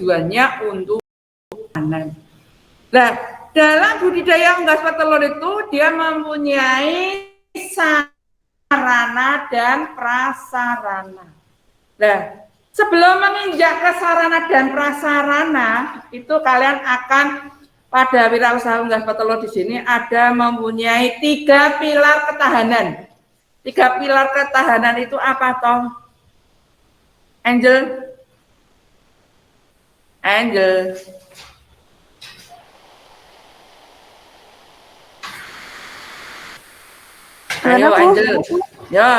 tujuannya untuk panen. Nah, dalam budidaya unggas petelur itu dia mempunyai sarana dan prasarana. Nah, sebelum menginjak ke sarana dan prasarana, itu kalian akan pada wirausaha unggas petelur di sini ada mempunyai 3 pilar ketahanan. 3 pilar ketahanan itu apa toh? Angel? Ayo Angel. Ya,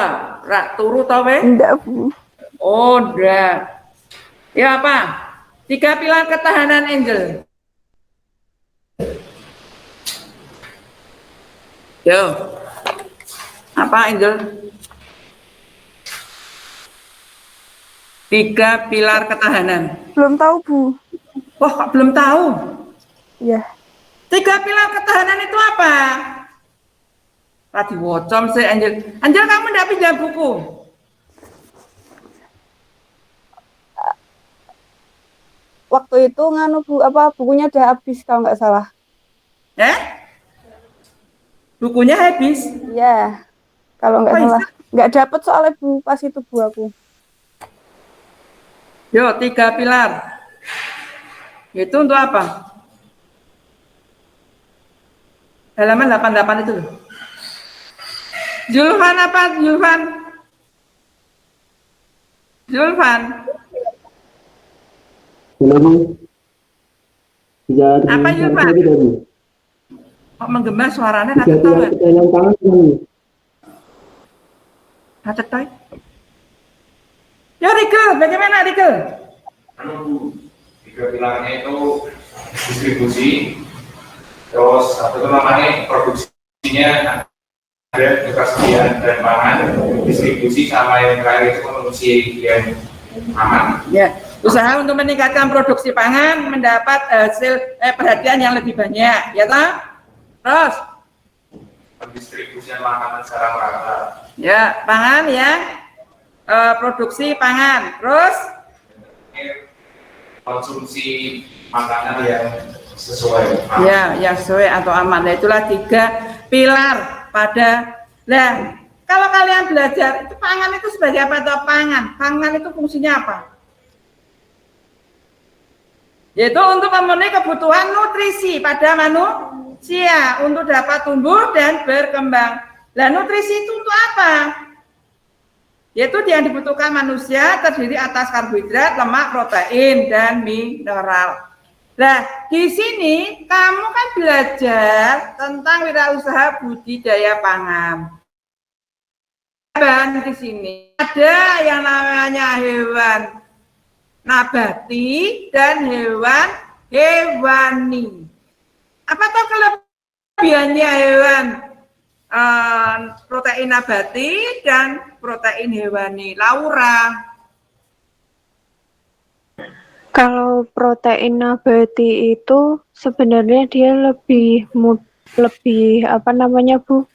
rak turu tau weh? Enggak, Bu. Oh, enggak. Ya apa? 3 pilar ketahanan Angel. Yo. Apa Angel? 3 pilar ketahanan. Belum tahu, Bu. Wah, kok belum tahu? Iya. 3 pilar ketahanan itu apa? Tadi wocom sih Angel. Angel, kamu enggak pinjam buku? Waktu itu nganu, Bu, bukunya udah habis kalau nggak salah. Bukunya habis? Iya. Kalau nggak salah. Nggak dapet soalnya, Bu, pas itu, Bu, aku. Yo, 3 pilar. Itu untuk apa? Halaman 88 itu. Julfan apa? Julfan? Apa Julfan? Kok menggema suaranya kacet tahu? Kacet tahu? Ya Rikel, bagaimana Rikel? 3 pilarnya itu distribusi, terus satu itu namanya produksinya ada ketersediaan dan pangan, distribusi sama yang terakhir itu konsumsi yang aman. Ya, usaha untuk meningkatkan produksi pangan mendapat hasil perhatian yang lebih banyak, ya toh? Terus pendistribusian makanan secara merata. Ya, pangan ya, produksi pangan, terus konsumsi makanan yang sesuai. Ya, yang sesuai atau aman. Nah, itulah 3 pilar pada. Nah, kalau kalian belajar itu pangan itu sebagai apa atau pangan? Pangan itu fungsinya apa? Yaitu untuk memenuhi kebutuhan nutrisi pada manusia untuk dapat tumbuh dan berkembang. Nah, nutrisi itu untuk apa? Yaitu yang dibutuhkan manusia terdiri atas karbohidrat, lemak, protein, dan mineral. Nah, di sini kamu kan belajar tentang wirausaha budidaya pangan. Dan di sini ada yang namanya hewan nabati dan hewan hewani. Apa tuh kelebihannya hewan protein nabati dan protein hewani? Laura. Kalau protein nabati itu sebenarnya dia lebih apa namanya, Bu?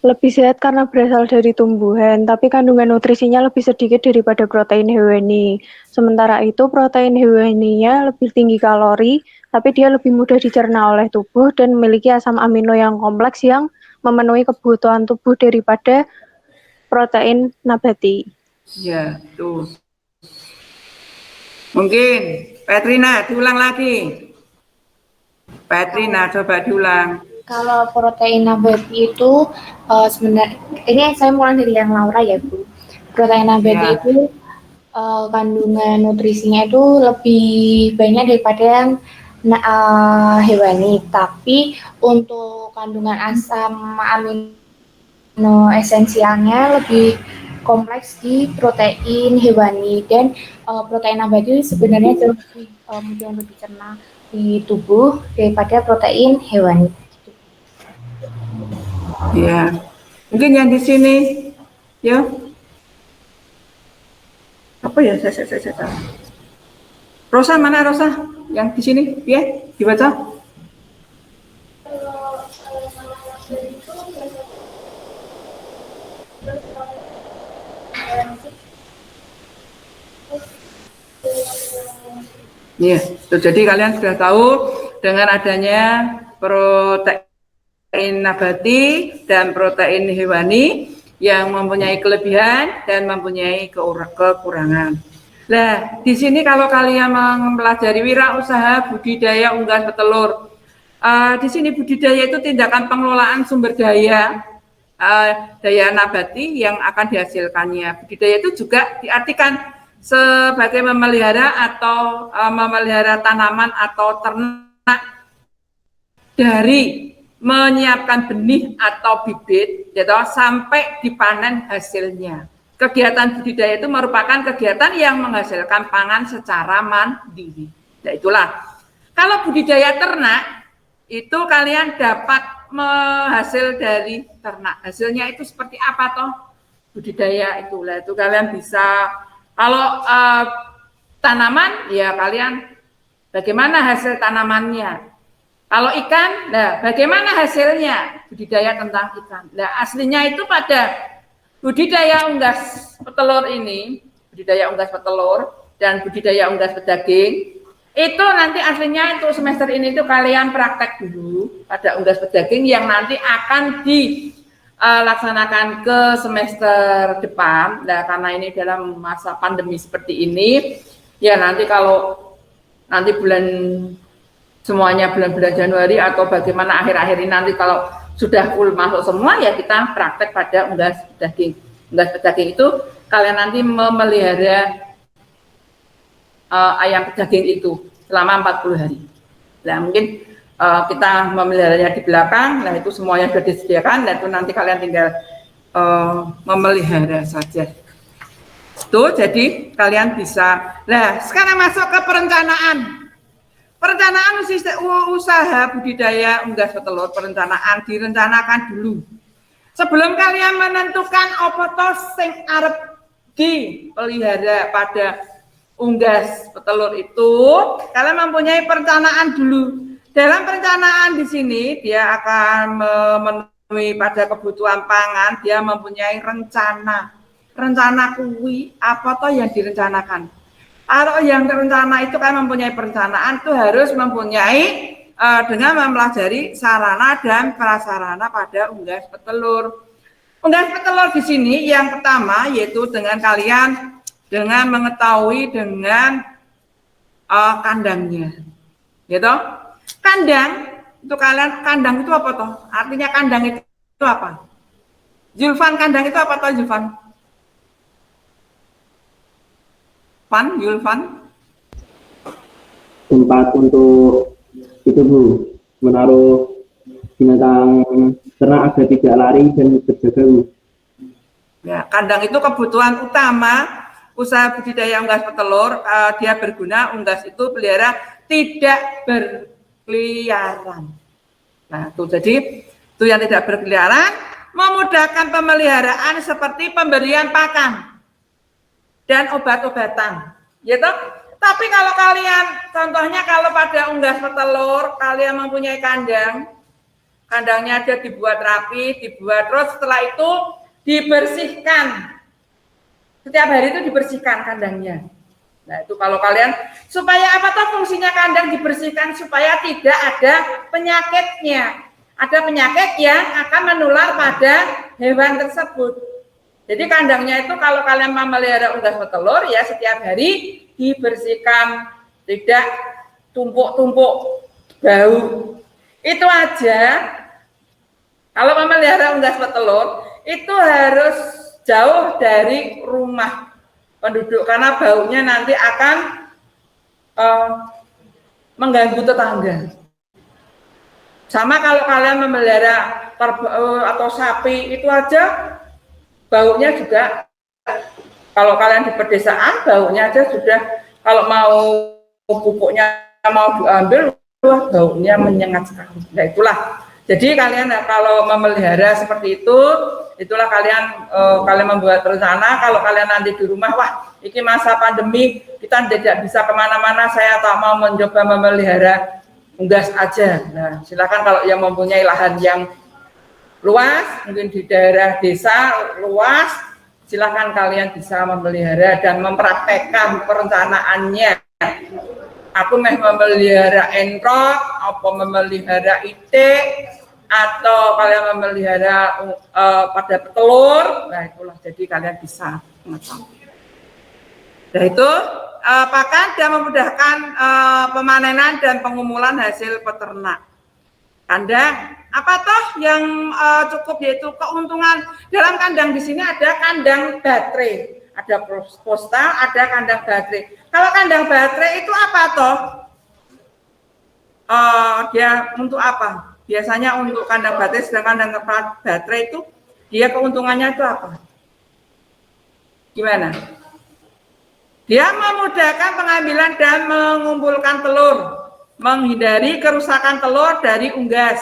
Lebih sehat karena berasal dari tumbuhan, tapi kandungan nutrisinya lebih sedikit daripada protein hewani. Sementara itu protein hewaninya lebih tinggi kalori, tapi dia lebih mudah dicerna oleh tubuh dan memiliki asam amino yang kompleks yang memenuhi kebutuhan tubuh daripada protein nabati. Ya, tuh. Mungkin Petrina diulang lagi. Petrina coba diulang. Kalau protein nabati itu sebenarnya ini saya mulai dari yang Laura ya Bu. Protein nabati itu kandungan nutrisinya itu lebih banyak daripada yang hewani, tapi untuk kandungan asam amino esensialnya lebih kompleks di protein hewani, dan protein nabati sebenarnya jauh lebih dicerna di tubuh daripada protein hewani. Ya, mungkin yang di sini, ya. Apa ya? Saya. Rosa mana Rosa? Yang di sini, ya, dibaca. Ya, jadi kalian sudah tahu dengan adanya protein nabati dan protein hewani yang mempunyai kelebihan dan mempunyai kekurangan. Nah, di sini kalau kalian mempelajari wirausaha budidaya unggas petelur, di sini budidaya itu tindakan pengelolaan sumber daya daya nabati yang akan dihasilkannya. Budidaya itu juga diartikan sebagai memelihara atau memelihara tanaman atau ternak dari menyiapkan benih atau bibit gitu, sampai dipanen hasilnya. Kegiatan budidaya itu merupakan kegiatan yang menghasilkan pangan secara mandiri. Nah, itulah. Kalau budidaya ternak itu kalian dapat menghasil dari ternak. Hasilnya itu seperti apa toh? Budidaya itulah itu kalian bisa. Kalau tanaman ya kalian bagaimana hasil tanamannya? Kalau ikan, nah bagaimana hasilnya? Budidaya tentang ikan. Nah aslinya itu pada budidaya unggas petelur ini, budidaya unggas petelur dan budidaya unggas pedaging, itu nanti aslinya itu semester ini itu kalian praktek dulu pada unggas pedaging yang nanti akan dilaksanakan ke semester depan. Nah karena ini dalam masa pandemi seperti ini, ya nanti kalau nanti semuanya bulan-bulan Januari atau bagaimana akhir-akhir ini nanti kalau sudah full masuk semua ya kita praktek pada unggas pedaging. Unggas pedaging itu kalian nanti memelihara ayam pedaging itu selama 40 hari. Nah mungkin kita memeliharanya di belakang, nah itu semuanya sudah disediakan dan itu nanti kalian tinggal memelihara saja. Tuh jadi kalian bisa. Nah sekarang masuk ke perencanaan. Perencanaan usaha budidaya unggas petelur, perencanaan direncanakan dulu. Sebelum kalian menentukan apa to sing arep dipelihara pada unggas petelur itu, kalian mempunyai perencanaan dulu. Dalam perencanaan di sini dia akan memenuhi pada kebutuhan pangan, dia mempunyai rencana. Rencana kuwi apa toh yang direncanakan? Kalau yang terencana itu kan mempunyai perencanaan itu harus mempunyai dengan mempelajari sarana dan prasarana pada unggas petelur. Unggas petelur di sini yang pertama yaitu dengan kalian dengan mengetahui dengan kandangnya, gitu. Kandang itu kalian kandang itu apa toh? Artinya kandang itu apa? Julfan kandang itu apa toh Julfan? Yulfan? Tempat untuk itu Bu, menaruh binatang ternak agar tidak lari dan berjaga Bu. Ya, kandang itu kebutuhan utama usaha budidaya unggas petelur. Dia berguna unggas itu pelihara tidak berkeliaran. Nah, itu jadi itu yang tidak berkeliaran memudahkan pemeliharaan seperti pemberian pakan dan obat-obatan, gitu. Tapi kalau kalian, contohnya kalau pada unggas petelur, kalian mempunyai kandang, kandangnya ada dibuat rapi, dibuat terus setelah itu dibersihkan. Setiap hari itu dibersihkan kandangnya. Nah itu kalau kalian, supaya apa toh fungsinya kandang dibersihkan supaya tidak ada penyakitnya. Ada penyakit yang akan menular pada hewan tersebut. Jadi kandangnya itu kalau kalian memelihara unggas petelur ya setiap hari dibersihkan, tidak tumpuk-tumpuk bau. Itu aja. Kalau memelihara unggas petelur itu harus jauh dari rumah penduduk karena baunya nanti akan mengganggu tetangga. Sama kalau kalian memelihara atau sapi itu aja baunya juga, kalau kalian di pedesaan baunya aja sudah, kalau mau pupuknya mau diambil, wah baunya menyengat sekali. Nah itulah, jadi kalian kalau memelihara seperti itu, itulah kalian membuat rencana. Kalau kalian nanti di rumah, wah ini masa pandemi, kita tidak bisa kemana-mana, saya tak mau mencoba memelihara unggas aja. Nah silakan kalau yang mempunyai lahan yang luas, mungkin di daerah desa luas, silakan kalian bisa memelihara dan mempraktekkan perencanaannya Aku memelihara enrok, apa memelihara itik, atau kalian memelihara pada petelur, nah itulah jadi kalian bisa mengetahui. Nah itu pakan dan memudahkan pemanenan dan pengumpulan hasil peternak. Kandang, apa toh yang cukup yaitu keuntungan dalam kandang di sini ada kandang baterai, ada postal, ada kandang baterai. Kalau kandang baterai itu apa toh? Dia untuk apa? Biasanya untuk kandang baterai, sedangkan kandang baterai itu dia keuntungannya itu apa? Gimana? Dia memudahkan pengambilan dan mengumpulkan telur, menghindari kerusakan telur dari unggas,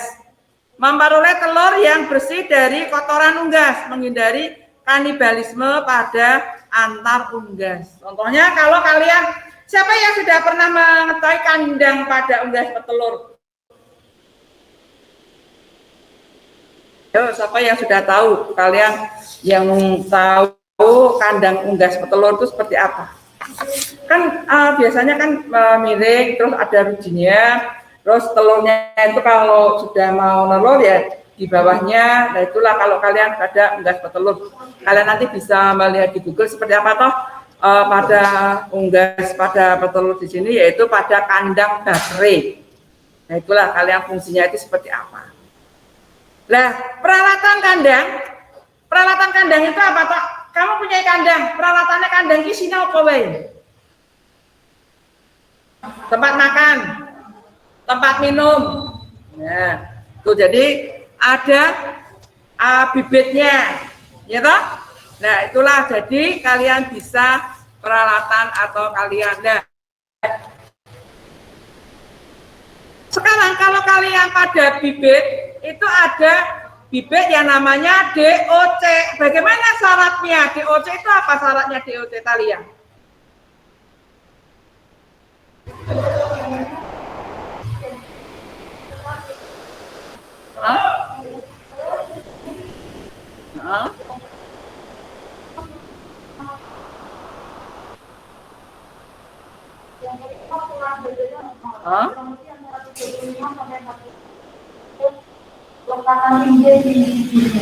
memperoleh telur yang bersih dari kotoran unggas, menghindari kanibalisme pada antar unggas. Contohnya kalau kalian, siapa yang sudah pernah mengetahui kandang pada unggas petelur? Yo, siapa yang sudah tahu? Kalian yang tahu kandang unggas petelur itu seperti apa? Kan biasanya kan miring, terus ada rujinya, terus telurnya itu kalau sudah mau nelur ya di bawahnya. Nah itulah kalau kalian ada unggas petelur, kalian nanti bisa melihat di Google seperti apa toh pada unggas pada petelur di sini, yaitu pada kandang baterai. Nah itulah kalian fungsinya itu seperti apa. Nah peralatan kandang itu apa toh? Kamu punya kandang, peralatannya kandang ini sini apa wae? Tempat makan, tempat minum. Nah, tuh jadi ada bibitnya, ya toh? Nah, itulah jadi kalian bisa peralatan atau kalian. Nah, sekarang kalau kalian pada bibit itu ada bibit yang namanya DOC. Bagaimana syaratnya? DOC itu apa syaratnya DOC kalian? Hah? Hah? Hah?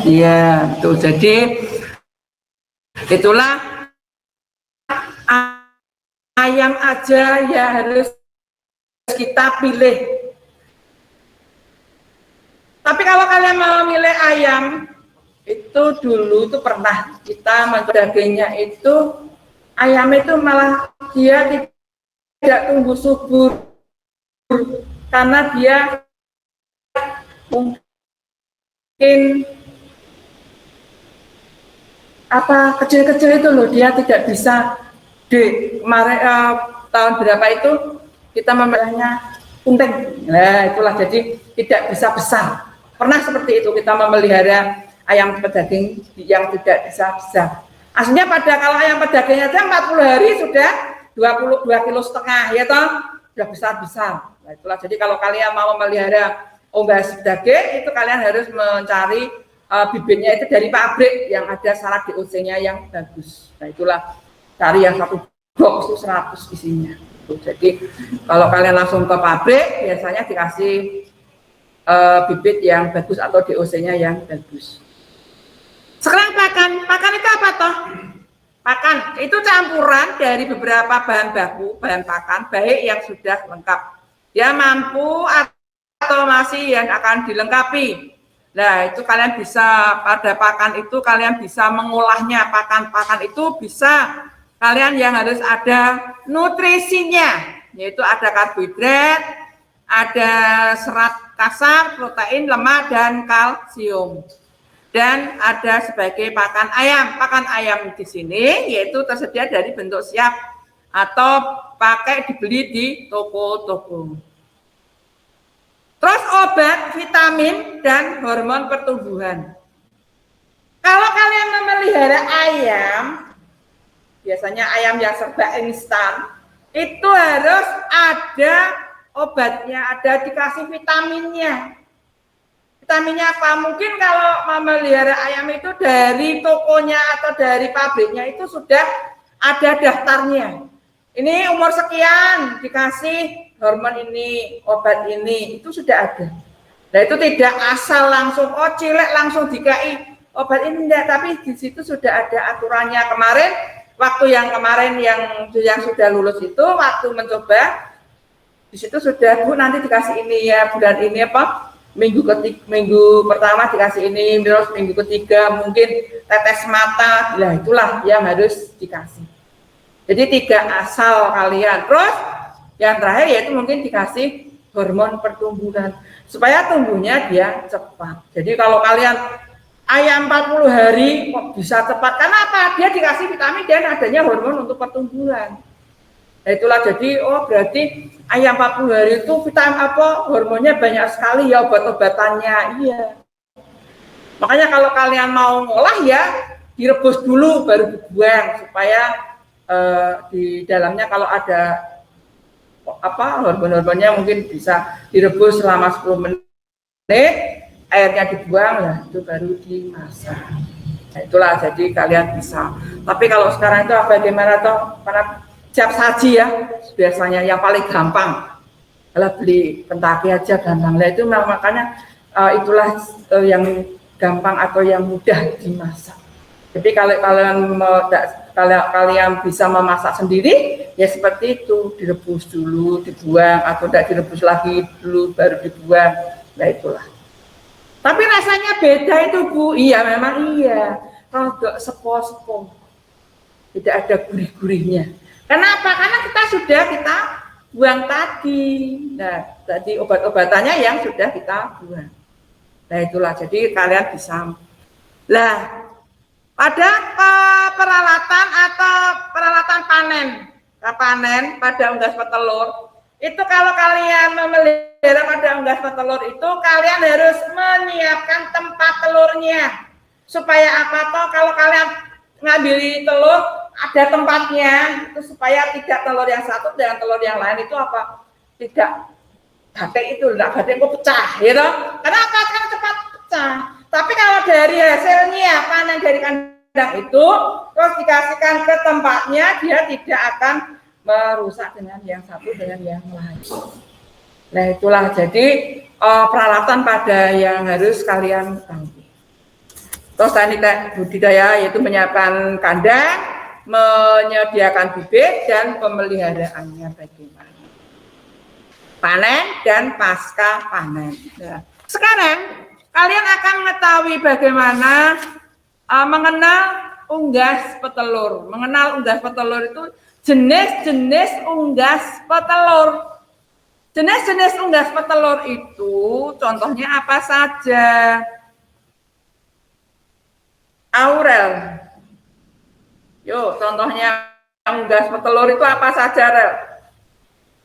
Iya, tuh jadi itulah ayam aja ya harus kita pilih. Tapi kalau kalian mau milih ayam, itu dulu itu pernah kita mendagingnya itu ayam itu malah dia tidak tumbuh subur karena dia mungkin apa kecil-kecil itu loh, dia tidak bisa di kemarin tahun berapa itu kita memelihara punting. Nah itulah jadi tidak bisa besar. Pernah seperti itu kita memelihara ayam pedaging yang tidak bisa besar. Aslinya kalau ayam pedaging aja 40 hari sudah 22,5 kilo ya toh, sudah besar-besar. Nah itulah jadi kalau kalian mau memelihara unggas daging itu kalian harus mencari bibitnya itu dari pabrik yang ada syarat DOC-nya yang bagus. Nah itulah cari yang satu box itu 100 isinya. Jadi kalau kalian langsung ke pabrik biasanya dikasih bibit yang bagus atau DOC-nya yang bagus. Sekarang pakan itu apa toh? Pakan itu campuran dari beberapa bahan baku, bahan pakan baik yang sudah lengkap. Dia mampu atau masih yang akan dilengkapi. Nah itu kalian bisa pada pakan itu kalian bisa mengolahnya. Pakan itu bisa kalian yang harus ada nutrisinya, yaitu ada karbohidrat, ada serat kasar, protein, lemak, dan kalsium. Dan ada sebagai pakan ayam. Pakan ayam di sini yaitu tersedia dari bentuk siap atau pakai dibeli di toko-toko. Terus obat, vitamin, dan hormon pertumbuhan. Kalau kalian memelihara ayam, biasanya ayam yang serba instan, itu harus ada obatnya, ada dikasih vitaminnya. Vitaminnya apa? Mungkin kalau memelihara ayam itu dari tokonya atau dari pabriknya itu sudah ada daftarnya. ini umur sekian dikasih hormon ini, obat ini, itu sudah ada. Nah itu tidak asal langsung, oh cilik langsung dikai obat ini, enggak, tapi di situ sudah ada aturannya. Kemarin, waktu yang kemarin yang sudah lulus itu, waktu mencoba, di situ sudah, Bu nanti dikasih ini ya, bulan ini apa, minggu pertama dikasih ini, terus minggu ketiga mungkin tetes mata, nah itulah yang harus dikasih. Jadi tidak asal kalian. Terus yang terakhir yaitu mungkin dikasih hormon pertumbuhan supaya tumbuhnya dia cepat. Jadi kalau kalian ayam 40 hari kok bisa cepat, karena apa? Dia dikasih vitamin dan adanya hormon untuk pertumbuhan. Nah, itulah jadi berarti ayam 40 hari itu vitamin hormonnya banyak sekali ya, obat-obatannya. Iya. Makanya kalau kalian mau ngolah ya direbus dulu baru dibuang supaya di dalamnya kalau ada hormon-hormonnya mungkin bisa direbus selama 10 menit, airnya dibuang lah, itu baru dimasak. Nah, itulah jadi kalian bisa. Tapi kalau sekarang itu bagaimana toh? Karena siap saji ya, biasanya yang paling gampang adalah beli pentaki aja gampang. Nah itu makanya itulah yang gampang atau yang mudah dimasak. Jadi kalau kalian bisa memasak sendiri, ya seperti itu, direbus dulu, dibuang, atau tidak direbus lagi dulu, baru dibuang. Nah itulah. Tapi rasanya beda itu Bu, iya memang iya. Kalau sepo-sepo, tidak ada gurih-gurihnya. Kenapa? Karena kita buang tadi. Nah, tadi obat-obatannya yang sudah kita buang. Nah itulah, jadi kalian bisa. Lah, pada peralatan panen pada unggas petelur, itu kalau kalian memelihara pada unggas petelur itu kalian harus menyiapkan tempat telurnya. Supaya apa toh? Kalau kalian ngambil telur ada tempatnya, itu supaya tidak telur yang satu dengan telur yang lain itu tidak batik itu, tidak batik kok pecah, gitu. Karena apa? Kan cepat pecah. Tapi kalau dari hasilnya panen dari kandang itu terus dikasihkan ke tempatnya, dia tidak akan merusak dengan yang satu dengan yang lain. Nah itulah jadi peralatan pada yang harus kalian tahu. Terus teknik budidaya yaitu menyiapkan kandang, menyediakan bibit dan pemeliharaannya bagaimana. Panen dan pasca panen. Nah, sekarang kalian akan mengetahui bagaimana mengenal unggas petelur. Mengenal unggas petelur itu jenis-jenis unggas petelur. Jenis-jenis unggas petelur itu contohnya apa saja? Aurel. Yuk, contohnya unggas petelur itu apa saja, Rel?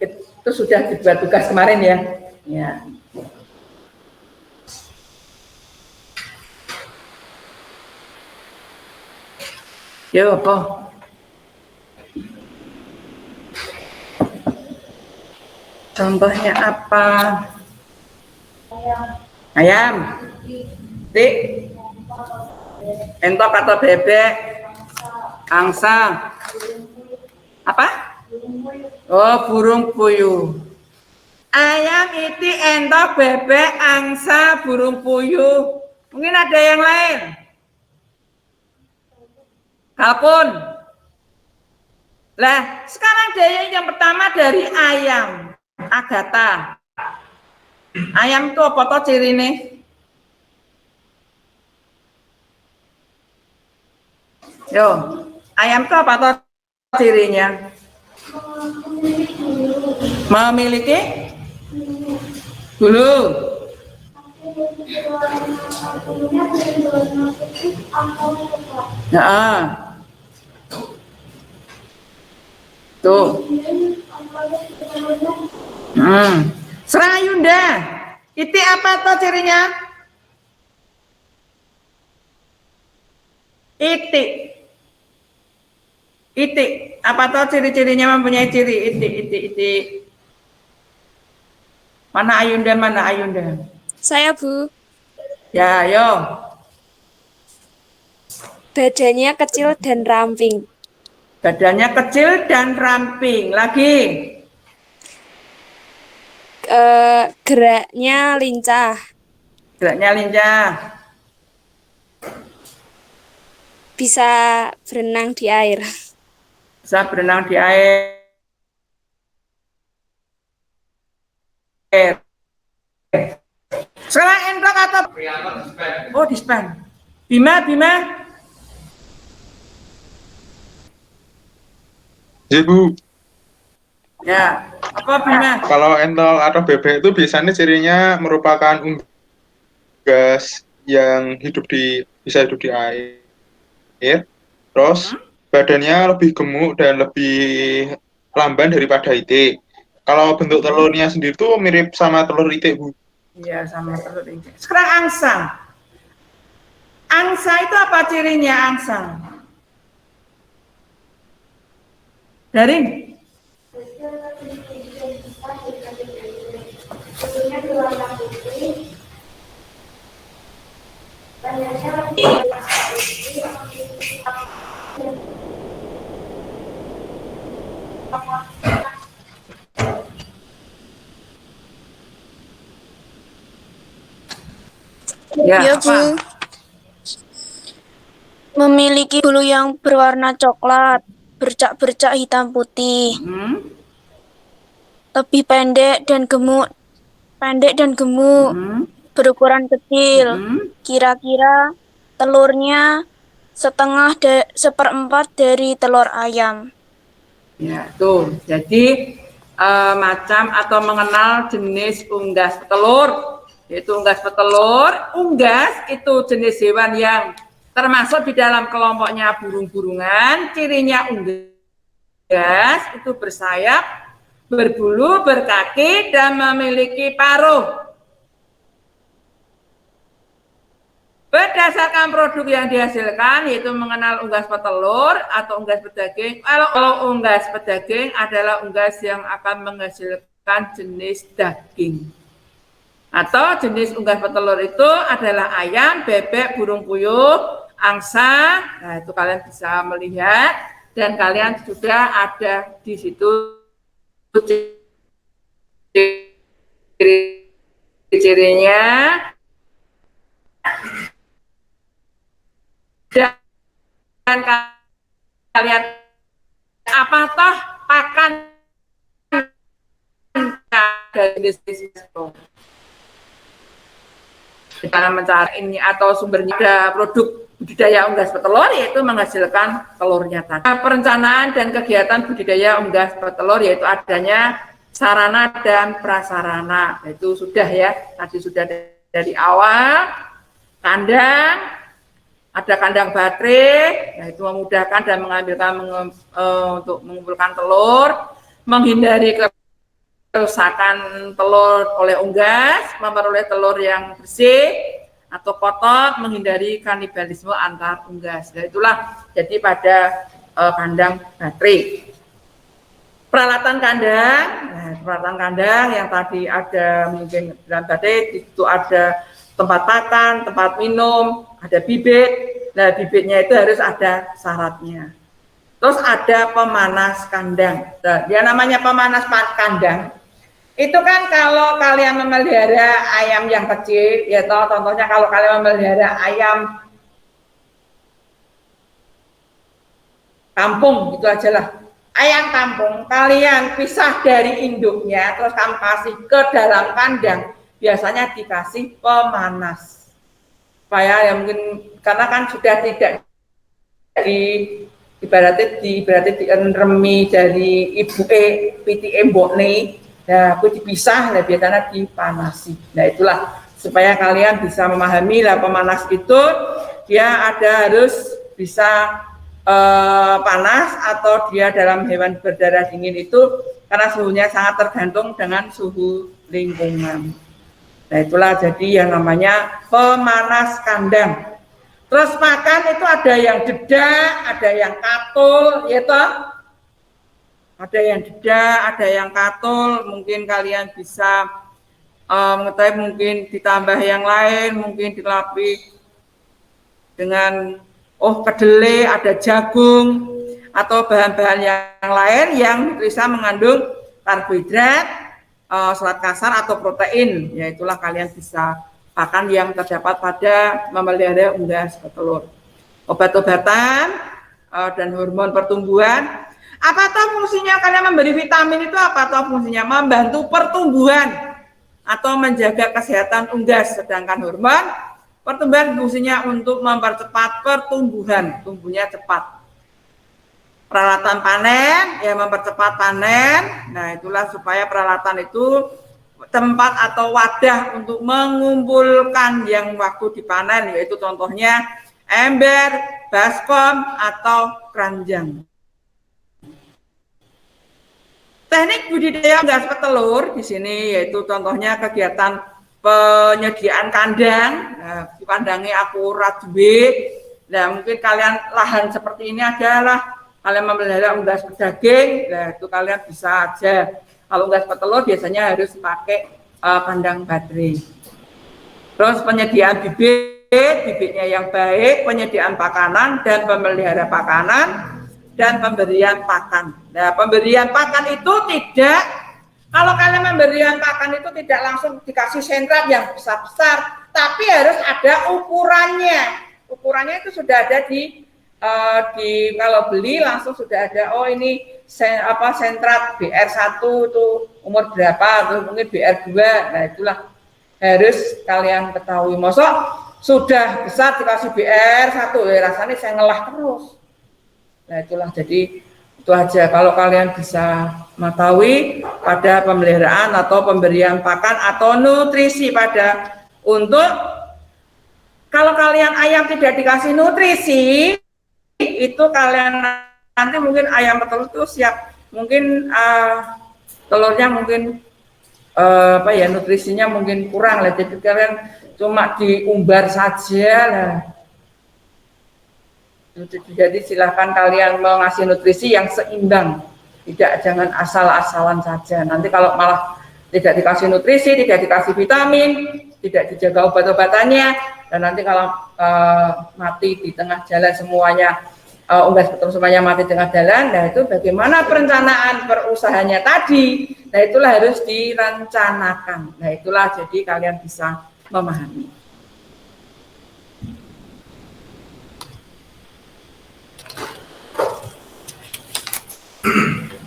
Itu sudah dibuat tugas kemarin ya. Ya. Yo, apa? Contohnya apa? Ayam. Tik. Entok atau bebek? Angsa. Apa? Oh, burung puyuh. Ayam, itik, entok, bebek, angsa, burung puyuh. Mungkin ada yang lain. Kalkun. Lah, sekarang yang pertama dari ayam. Agatha. Ayam itu apa toh cirine? Yo, ayam itu apa toh cirinya? Memiliki bulu. Nah, tuh. Serayunda. Itu apa toh cirinya? Itik. Itik, apa tahu ciri-cirinya mempunyai ciri itik. Mana Ayunda, mana Ayunda? Saya, Bu. Ya, yo. Badannya kecil dan ramping. Badannya kecil dan ramping. Lagi. Geraknya lincah, Geraknya lincah. bisa berenang di air. Bisa berenang di air. Sekarang Endrok atau oh dispen. Bima. Ibu, Ya, apa Bima? kalau entol atau bebek itu biasanya cirinya merupakan unggas yang bisa hidup di air, terus badannya lebih gemuk dan lebih lamban daripada itik. Kalau bentuk telurnya sendiri tuh mirip sama telur itik, Bu. Iya, sama telur ini. Sekarang angsa. Angsa itu apa cirinya angsa? Darin. Ya, Ya, apa? Bu. Memiliki bulu yang berwarna coklat, bercak-bercak hitam putih, lebih pendek dan gemuk, berukuran kecil. Kira-kira telurnya seperempat dari telur ayam. Ya, tuh. Jadi macam atau mengenal jenis unggas petelur, yaitu unggas petelur. Unggas itu jenis hewan yang termasuk di dalam kelompoknya burung-burungan. Cirinya unggas itu bersayap, berbulu, berkaki, dan memiliki paruh. Berdasarkan produk yang dihasilkan, yaitu mengenal unggas petelur atau unggas pedaging. Kalau unggas pedaging adalah unggas yang akan menghasilkan jenis daging. Atau jenis unggas petelur itu adalah ayam, bebek, burung puyuh, angsa. Nah, itu kalian bisa melihat dan kalian sudah ada di situ ciri-cirinya. Dan kalian apa toh pakan dari jenis cara mencari ini atau sumbernya ada produk budidaya unggas petelur yaitu menghasilkan telurnya tadi. Perencanaan dan kegiatan budidaya unggas petelur yaitu adanya sarana dan prasarana, itu sudah ya, tadi sudah dari awal. Kandang, ada kandang baterai, yaitu memudahkan dan untuk mengumpulkan telur, menghindari kerusakan telur oleh unggas, memperoleh telur yang bersih atau kotor, menghindari kanibalisme antar unggas. Nah, itulah jadi pada kandang baterai. Peralatan kandang yang tadi ada mungkin dalam tadi itu ada tempat makan, tempat minum, ada bibit. Nah, bibitnya itu harus ada syaratnya. Terus ada pemanas kandang. Nah, dia namanya pemanas kandang. Itu kan kalau kalian memelihara ayam yang kecil, ya toh, contohnya kalau kalian memelihara ayam kampung, gitu aja lah. Ayam kampung, kalian pisah dari induknya, terus kamu kasih ke dalam kandang. Biasanya dikasih pemanas supaya ya mungkin karena kan sudah tidak ibaratnya dienremi dari ibu piti embokne, nah aku dipisah, nah biasanya dipanasi. Nah itulah supaya kalian bisa memahami lah pemanas itu dia harus bisa panas atau dia dalam hewan berdarah dingin itu karena suhunya sangat tergantung dengan suhu lingkungan. Nah itulah jadi yang namanya pemanas kandang. Terus makan itu ada yang dedak, ada yang katul, ya toh? Ada yang dedak, ada yang katul. Mungkin kalian bisa mengetahui, mungkin ditambah yang lain, mungkin dilapis dengan kedelai, ada jagung, atau bahan-bahan yang lain yang bisa mengandung karbohidrat, serat kasar atau protein. Ya itulah kalian bisa pakan yang terdapat pada memelihara unggas petelur. Obat-obatan dan hormon pertumbuhan. Apa toh fungsinya kalian memberi vitamin itu? Apa toh fungsinya? Membantu pertumbuhan atau menjaga kesehatan unggas. Sedangkan hormon pertumbuhan fungsinya untuk mempercepat pertumbuhan, tumbuhnya cepat. Peralatan panen, ya mempercepat panen. Nah itulah supaya peralatan itu tempat atau wadah untuk mengumpulkan yang waktu dipanen, yaitu contohnya ember, baskom, atau keranjang. Teknik budidaya unggas petelur di sini yaitu contohnya kegiatan penyediaan kandang. Nah, kandangnya akurat B. Nah, mungkin kalian lahan seperti ini adalah kalian memelihara unggas daging. Nah, itu kalian bisa aja. Kalau unggas petelur biasanya harus pakai kandang baterai. Terus penyediaan bibitnya yang baik, penyediaan pakanan dan pemelihara pakanan dan pemberian pakan. Nah, pemberian pakan itu tidak, kalau kalian memberian pakan itu tidak langsung dikasih sentrat yang besar-besar, tapi harus ada ukurannya. Ukurannya itu sudah ada di kalau beli langsung sudah ada. Oh ini sentrat BR1 itu umur berapa, atau mungkin BR2. Nah itulah harus kalian ketahui. Mosok sudah besar dikasih BR1, ya rasanya saya ngelah terus. Nah itulah, jadi itu aja kalau kalian bisa mengetahui pada pemeliharaan atau pemberian pakan atau nutrisi pada untuk kalau kalian ayam tidak dikasih nutrisi itu kalian nanti mungkin ayam petelur itu siap mungkin telurnya mungkin nutrisinya mungkin kurang lah, jadi kalian cuma diumbar saja lah. Jadi silahkan kalian mengasih nutrisi yang seimbang, jangan asal-asalan saja. Nanti kalau malah tidak dikasih nutrisi, tidak dikasih vitamin, tidak dijaga obat-obatannya, dan nanti kalau mati di tengah jalan semuanya, unggas petelur semuanya mati di tengah jalan, nah itu bagaimana perencanaan perusahanya tadi, nah itulah harus direncanakan. Nah itulah jadi kalian bisa memahami.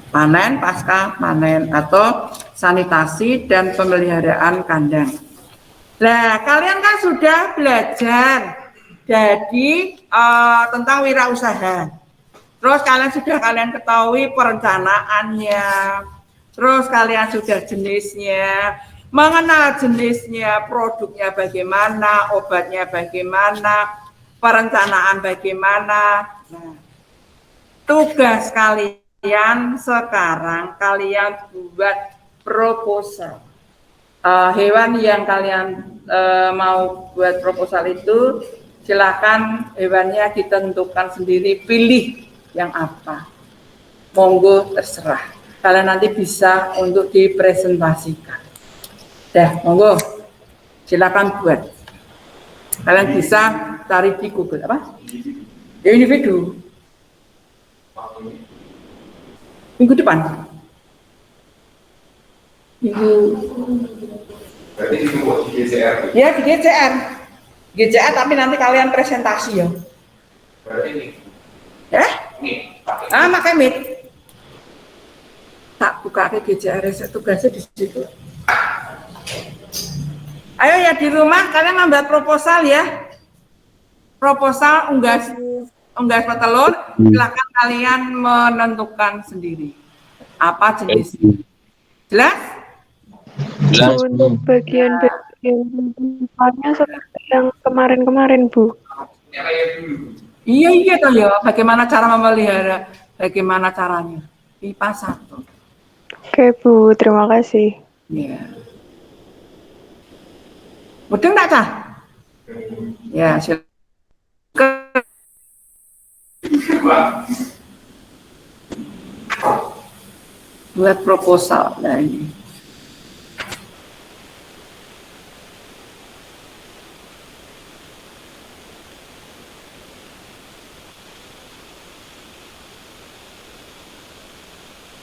Panen, pasca panen atau sanitasi dan pemeliharaan kandang. Nah, kalian kan sudah belajar jadi tentang wirausaha. Terus kalian ketahui perencanaannya. Terus kalian sudah jenisnya, mengenal jenisnya, produknya bagaimana, obatnya bagaimana, perencanaan bagaimana. Nah, tugas kalian sekarang kalian buat proposal. Hewan yang kalian mau buat proposal itu silakan hewannya ditentukan sendiri, pilih yang apa. Monggo terserah. Kalian nanti bisa untuk dipresentasikan. Dah, monggo. Silakan buat. Kalian bisa cari di Google apa? Ya, individu. Minggu depan. Berarti itu buat di GCR. Ya, di GCR. GCR tapi nanti kalian presentasi ya. Berarti ini. Ya? Ini. Pakai Meet. Tak buka ke GCR, tugasnya di situ. Ayo ya di rumah kalian membuat proposal ya. Proposal unggas petelur, silakan kalian menentukan sendiri apa jenisnya. Jelas? Jelas. Untuk bagian-bagian tempatnya seperti yang kemarin-kemarin, Bu. Iya toh ya. Bagaimana cara memelihara? Bagaimana caranya? Pipa 1. Oke, Bu. Terima kasih. Ya. Mudeng tak, Cah? Ya, silakan. Buat proposal. Nah ini.